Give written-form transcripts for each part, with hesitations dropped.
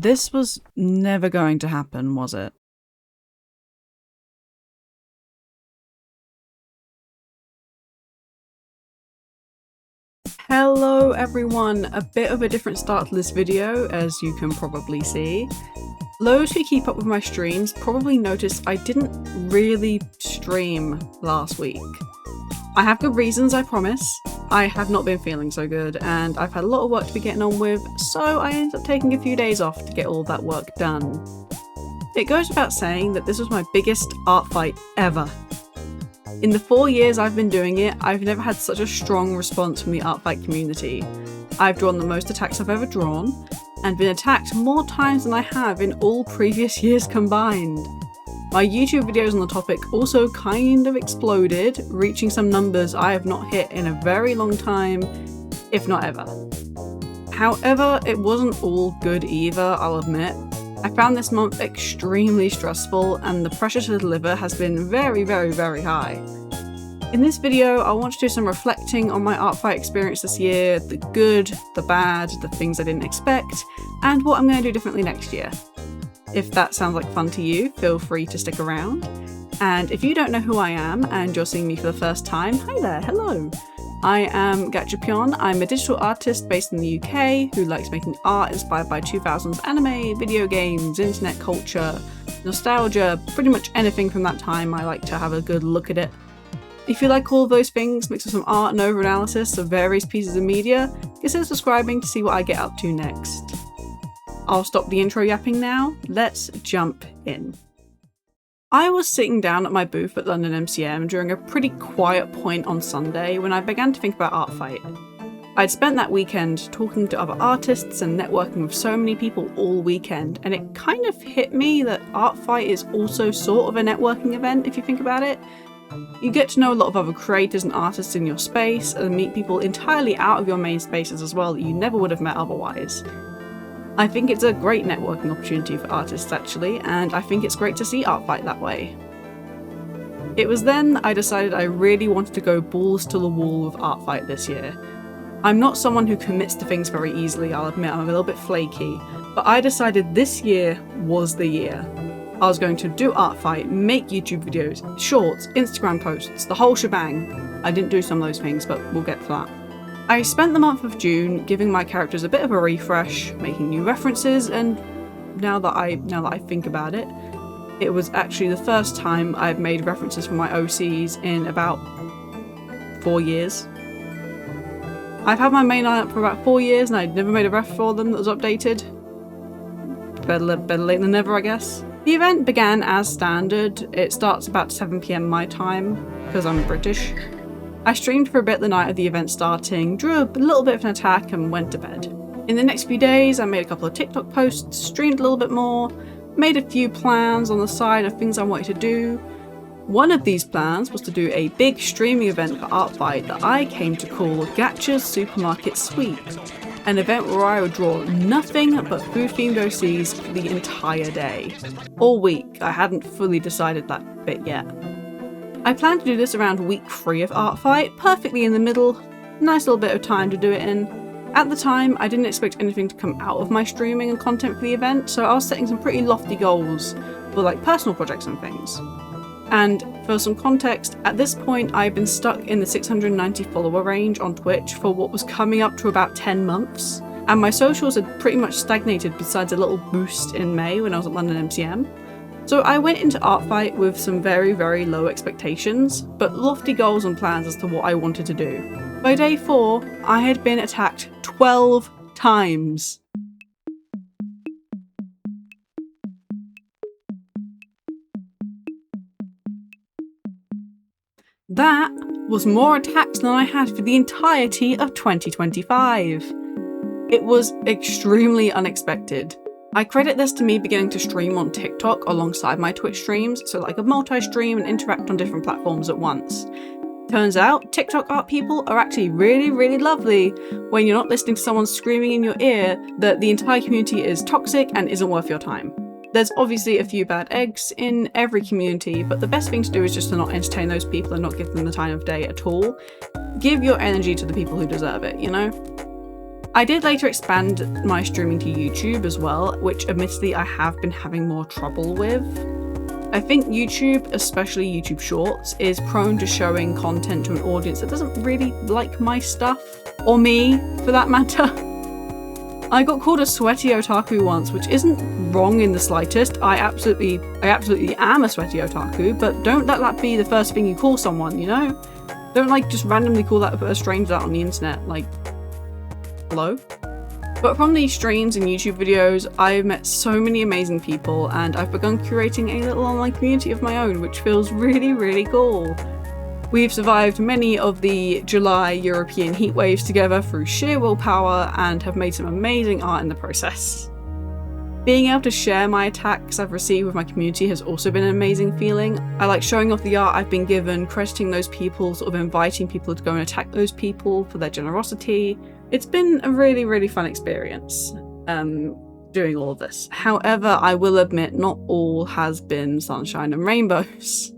This was never going to happen, was it? Hello everyone, a bit of a different start to this video, as you can probably see. Those who keep up with my streams probably noticed I didn't really stream last week. I have good reasons, I promise. I have not been feeling so good, and I've had a lot of work to be getting on with, so I ended up taking a few days off to get all that work done. It goes without saying that this was my biggest art fight ever. In the 4 years I've been doing it, I've never had such a strong response from the Artfight community. I've drawn the most attacks I've ever drawn, and been attacked more times than I have in all previous years combined. My YouTube videos on the topic also kind of exploded, reaching some numbers I have not hit in a very long time, if not ever. However, it wasn't all good either, I'll admit. I found this month extremely stressful, and the pressure to deliver has been very high. In this video, I want to do some reflecting on my Artfight experience this year, the good, the bad, the things I didn't expect, and what I'm going to do differently next year. If that sounds like fun to you, feel free to stick around. And if you don't know who I am and you're seeing me for the first time, hi there, hello! I am Gachapyon. I'm a digital artist based in the UK who likes making art inspired by 2000s anime, video games, internet culture, nostalgia, pretty much anything from that time. I like to have a good look at it. If you like all of those things, mixed with some art and over-analysis of various pieces of media, consider subscribing to see what I get up to next. I'll stop the intro yapping now, let's jump in. I was sitting down at my booth at London MCM during a pretty quiet point on Sunday when I began to think about Artfight. I'd spent that weekend talking to other artists and networking with so many people all weekend, and it kind of hit me that Artfight is also sort of a networking event if you think about it. You get to know a lot of other creators and artists in your space and meet people entirely out of your main spaces as well that you never would have met otherwise. I think it's a great networking opportunity for artists actually, and I think it's great to see Artfight that way. It was then I decided I really wanted to go balls to the wall with Artfight this year. I'm not someone who commits to things very easily, I'll admit I'm a little bit flaky, but I decided this year was the year. I was going to do Artfight, make YouTube videos, shorts, Instagram posts, the whole shebang. I didn't do some of those things, but we'll get to that. I spent the month of June giving my characters a bit of a refresh, making new references, and now that I think about it, it was actually the first time I've made references for my OCs in about 4 years. I've had my main lineup for about 4 years and I'd never made a ref for them that was updated. Better late than never, I guess. The event began as standard. It starts about 7 PM my time, because I'm British. I streamed for a bit the night of the event starting, drew a little bit of an attack and went to bed. In the next few days I made a couple of TikTok posts, streamed a little bit more, made a few plans on the side of things I wanted to do. One of these plans was to do a big streaming event for Artfight that I came to call Gacha's Supermarket Sweep, an event where I would draw nothing but food-themed OCs for the entire day. All week, I hadn't fully decided that bit yet. I planned to do this around week 3 of Artfight, perfectly in the middle, nice little bit of time to do it in. At the time, I didn't expect anything to come out of my streaming and content for the event, so I was setting some pretty lofty goals for like personal projects and things. And for some context, at this point I'd been stuck in the 690 follower range on Twitch for what was coming up to about 10 months, and my socials had pretty much stagnated besides a little boost in May when I was at London MCM. So I went into Artfight with some very low expectations, but lofty goals and plans as to what I wanted to do. By day 4, I had been attacked 12 times. That was more attacks than I had for the entirety of 2025. It was extremely unexpected. I credit this to me beginning to stream on TikTok alongside my Twitch streams, so that I could multi-stream and interact on different platforms at once. Turns out, TikTok art people are actually really lovely when you're not listening to someone screaming in your ear that the entire community is toxic and isn't worth your time. There's obviously a few bad eggs in every community, but the best thing to do is just to not entertain those people and not give them the time of day at all. Give your energy to the people who deserve it, you know? I did later expand my streaming to YouTube as well, which admittedly I have been having more trouble with. I think YouTube, especially YouTube Shorts, is prone to showing content to an audience that doesn't really like my stuff, or me, for that matter. I got called a sweaty otaku once, which isn't wrong in the slightest. I absolutely am a sweaty otaku, but don't let that be the first thing you call someone, you know? Don't like just randomly call that a stranger out on the internet, like, hello? But from these streams and YouTube videos, I've met so many amazing people, and I've begun curating a little online community of my own, which feels really, really cool. We've survived many of the July European heat waves together through sheer willpower and have made some amazing art in the process. Being able to share my attacks I've received with my community has also been an amazing feeling. I like showing off the art I've been given, crediting those people, sort of inviting people to go and attack those people for their generosity. It's been a really, really fun experience doing all of this. However, I will admit not all has been sunshine and rainbows.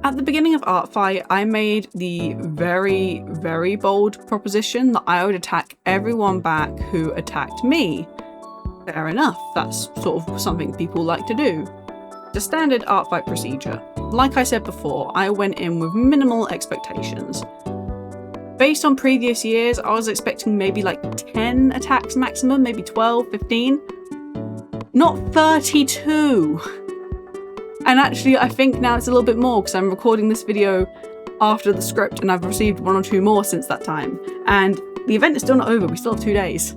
At the beginning of Artfight, I made the very, very bold proposition that I would attack everyone back who attacked me. Fair enough, that's sort of something people like to do. The standard Artfight procedure. Like I said before, I went in with minimal expectations. Based on previous years, I was expecting maybe like 10 attacks maximum, maybe 12, 15. Not 32! And actually, I think now it's a little bit more because I'm recording this video after the script and I've received 1 or 2 more since that time. And the event is still not over, we still have 2 days.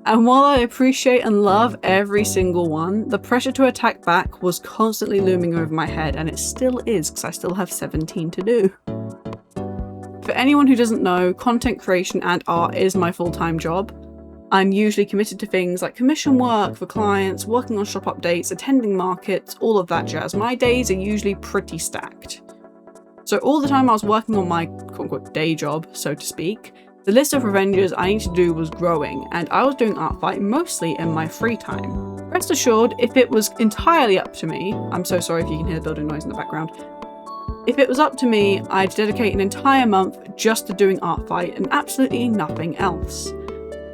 And while I appreciate and love every single one, the pressure to attack back was constantly looming over my head, and it still is because I still have 17 to do. For anyone who doesn't know, content creation and art is my full-time job. I'm usually committed to things like commission work for clients, working on shop updates, attending markets, all of that jazz. My days are usually pretty stacked. So all the time I was working on my quote-unquote day job, so to speak, the list of revenges I need to do was growing, and I was doing Artfight mostly in my free time. Rest assured, if it was entirely up to me, I'm so sorry if you can hear the building noise in the background, if it was up to me, I'd dedicate an entire month just to doing Artfight and absolutely nothing else.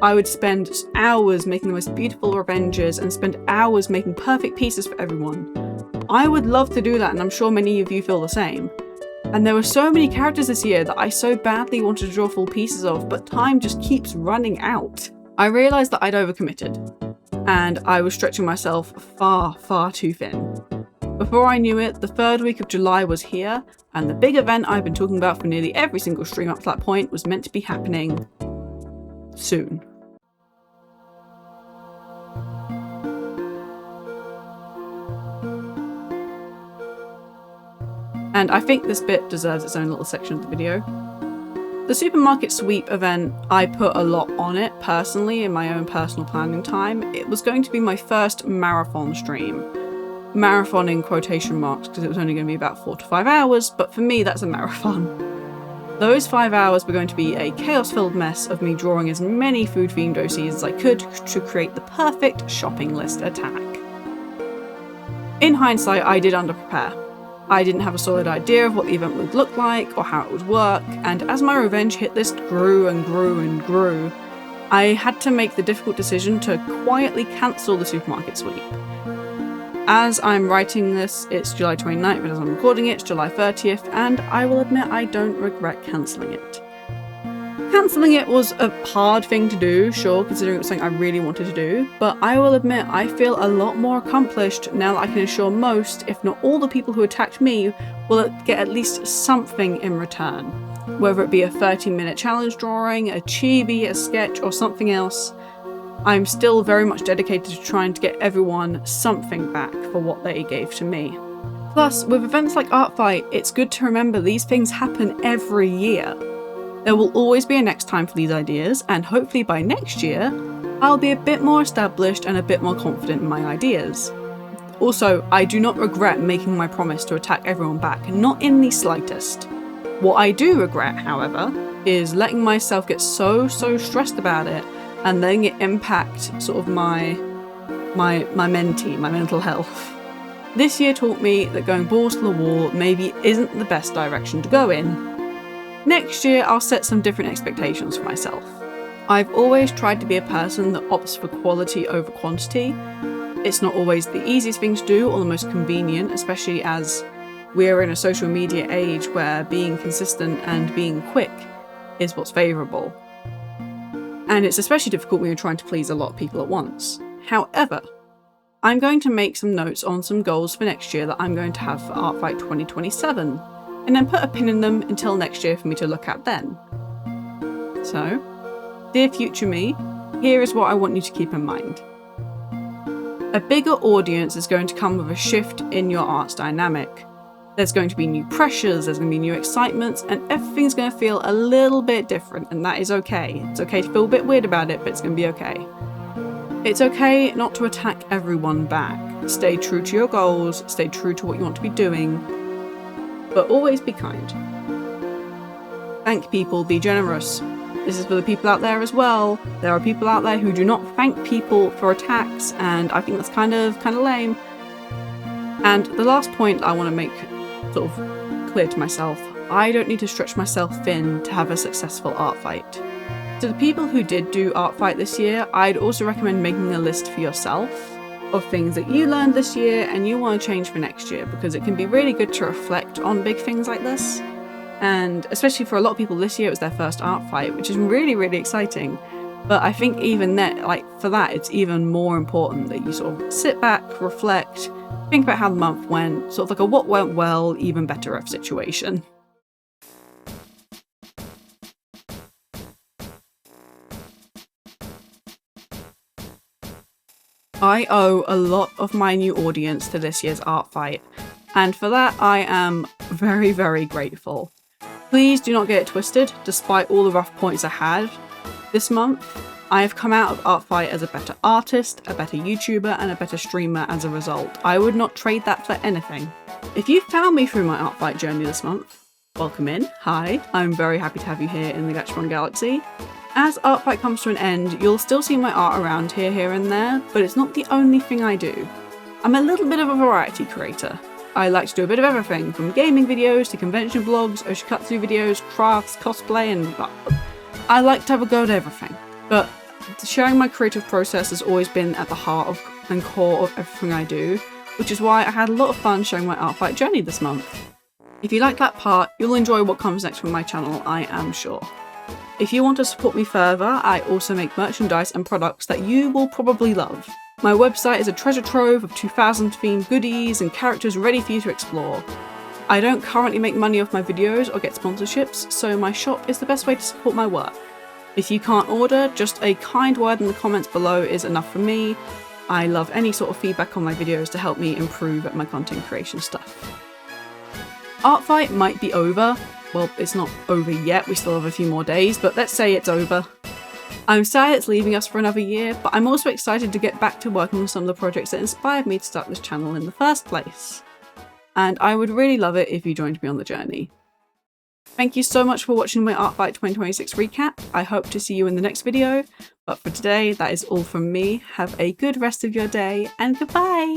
I would spend hours making the most beautiful revenges and spend hours making perfect pieces for everyone. I would love to do that, and I'm sure many of you feel the same. And there were so many characters this year that I so badly wanted to draw full pieces of, but time just keeps running out. I realised that I'd overcommitted, and I was stretching myself far, far too thin. Before I knew it, the 3rd week of July was here, and the big event I've been talking about for nearly every single stream up to that point was meant to be happening soon. And I think this bit deserves its own little section of the video. The supermarket sweep event, I put a lot on it personally in my own personal planning time. It was going to be my first marathon stream. Marathon in quotation marks because it was only going to be about 4 to 5 hours, but for me that's a marathon. Those 5 hours were going to be a chaos-filled mess of me drawing as many food-themed OCs as I could to create the perfect shopping list attack. In hindsight, I did underprepare. I didn't have a solid idea of what the event would look like or how it would work, and as my revenge hit list grew and grew and grew, I had to make the difficult decision to quietly cancel the supermarket sweep. As I'm writing this, it's July 29th, but as I'm recording it, it's July 30th, and I will admit I don't regret cancelling it. Cancelling it was a hard thing to do, sure, considering it was something I really wanted to do, but I will admit I feel a lot more accomplished now that I can ensure most, if not all the people who attacked me, will get at least something in return. Whether it be a 30-minute challenge drawing, a chibi, a sketch, or something else, I'm still very much dedicated to trying to get everyone something back for what they gave to me. Plus, with events like Artfight, it's good to remember these things happen every year. There will always be a next time for these ideas, and hopefully by next year, I'll be a bit more established and a bit more confident in my ideas. Also, I do not regret making my promise to attack everyone back, not in the slightest. What I do regret, however, is letting myself get so stressed about it and letting it impact sort of my mental health. This year taught me that going balls to the wall maybe isn't the best direction to go in. Next year, I'll set some different expectations for myself. I've always tried to be a person that opts for quality over quantity. It's not always the easiest thing to do or the most convenient, especially as we're in a social media age where being consistent and being quick is what's favourable. And it's especially difficult when you're trying to please a lot of people at once. However, I'm going to make some notes on some goals for next year that I'm going to have for Artfight 2027, and then put a pin in them until next year for me to look at then. So, dear future me, here is what I want you to keep in mind. A bigger audience is going to come with a shift in your art's dynamic. There's going to be new pressures, there's going to be new excitements, and everything's going to feel a little bit different, and that is okay. It's okay to feel a bit weird about it, but it's going to be okay. It's okay not to attack everyone back. Stay true to your goals, stay true to what you want to be doing, but always be kind. Thank people, be generous. This is for the people out there as well. There are people out there who do not thank people for attacks, and I think that's kind of lame. And the last point I want to make sort of clear to myself, I don't need to stretch myself thin to have a successful art fight. To the people who did do Artfight this year, I'd also recommend making a list for yourself of things that you learned this year and you want to change for next year, because it can be really good to reflect on big things like this. And especially for a lot of people this year, it was their first Artfight, which is really, really exciting. But I think even then, for that, it's even more important that you sort of sit back, reflect, think about how the month went, sort of like a what went well, even better if situation. I owe a lot of my new audience to this year's Artfight, and for that I am very, very grateful. Please do not get it twisted, despite all the rough points I had this month, I have come out of Artfight as a better artist, a better YouTuber, and a better streamer as a result. I would not trade that for anything. If you found me through my Artfight journey this month, welcome in, hi, I'm very happy to have you here in the Gachapyon galaxy. As Artfight comes to an end, you'll still see my art around here and there, but it's not the only thing I do. I'm a little bit of a variety creator. I like to do a bit of everything, from gaming videos to convention vlogs, oshikatsu videos, crafts, cosplay, and I like to have a go at everything. But sharing my creative process has always been at the heart of and core of everything I do, which is why I had a lot of fun sharing my Artfight journey this month. If you like that part, you'll enjoy what comes next from my channel, I am sure. If you want to support me further, I also make merchandise and products that you will probably love. My website is a treasure trove of 2000 themed goodies and characters ready for you to explore. I don't currently make money off my videos or get sponsorships, so my shop is the best way to support my work. If you can't order, just a kind word in the comments below is enough for me. I love any sort of feedback on my videos to help me improve at my content creation stuff. Artfight might be over. Well, it's not over yet, we still have a few more days, but let's say it's over. I'm sad it's leaving us for another year, but I'm also excited to get back to working on some of the projects that inspired me to start this channel in the first place. And I would really love it if you joined me on the journey. Thank you so much for watching my Artfight 2026 recap. I hope to see you in the next video, but for today, that is all from me. Have a good rest of your day, and goodbye!